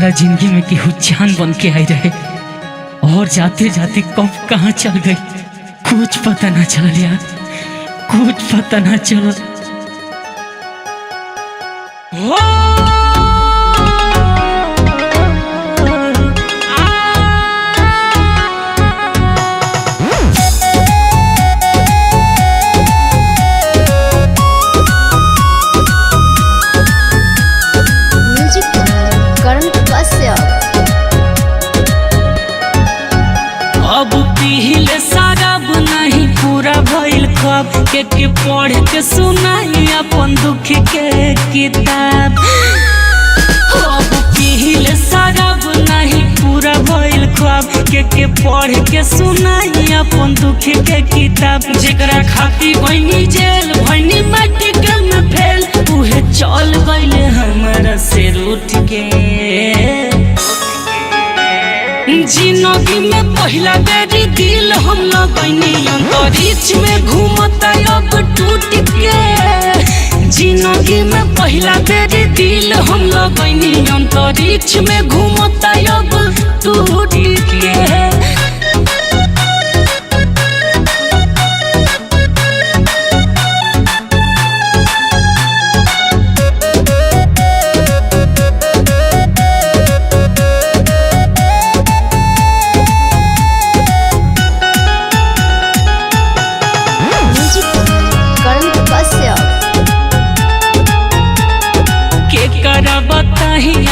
हमरा जिंदगी में केहू जान बन के आई रहे और जाते जाते कब कहाँ चल गई कुछ पता ना चल यार, कुछ पता ना चल। अब पीले शराब नहीं पूरा भइल ख्वाब के पढ़ के सुनाई अपन दुख के किताब। अब पीले शराब नहीं पूरा भइल ख्वाब के पढ़ के सुनाई अपन दुख के किताब। जेकरा खाती भइनी जेल भइनी मेडिकल में फेल उहे चल गइले हमरा से रूठ के। जिंदगी में पहला बेरी दिल हम लगनी अंतरिक्ष में घूमता अब टूट के। जिंदगी में पहला बेरी दिल हम लगनी अंतरिक्ष में घूमता अब टूट के।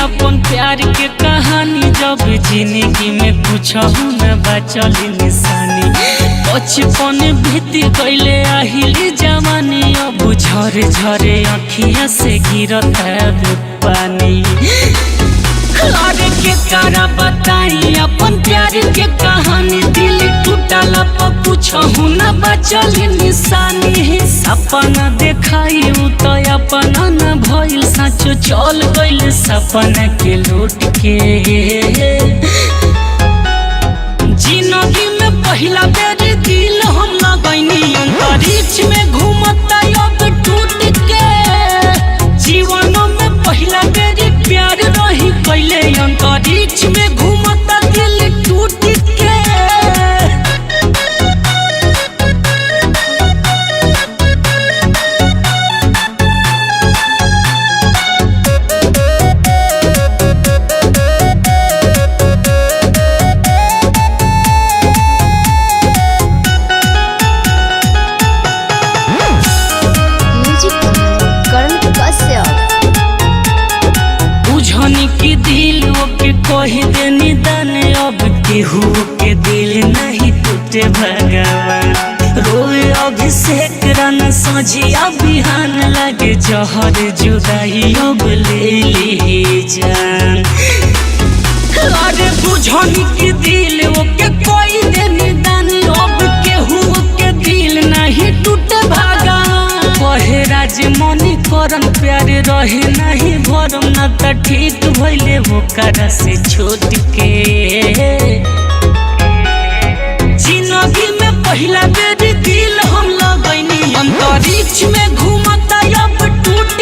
अपन प्यार के कहानी जब जिंदगी में पूछहु न बचल निशानी। बचपन बीत गइले आहिली जवानी अब झरे झरे अखियां से गिरत है पानी। अरे के करा बताई अपन प्यार के कहानी दिल टूटल पर पूछहु न बचल निशानी। सपना देखाई तो अपना न भइल सचो चल गइल सपना के लूट के। जिंदगी में पहला बेर दिल हम लगनी अंतरिक्ष में घूमता अब टूट के। जीवनों में पहला बेर प्यार रही कैले अंतरिक्ष में घूमता दिल टूट के। की दिल के कही दे निदान अब केहू के दिल नहीं टूटे भगवान। रोए अभिषेक रन सजिया बिहान लगे जहर जुदाई अब ले ली जान। अरे बुझनी की दिल के कही दे निदान अब केहू के दिल नहीं टूटे भगवान। कहे राजमणि करन प्यार रहे नहीं भरम न त ठीक भइले ओकरा से छोट के। जिंदगी में पहला बेर दिल हम लगनी अंतरिक्ष में घूमता अब टूट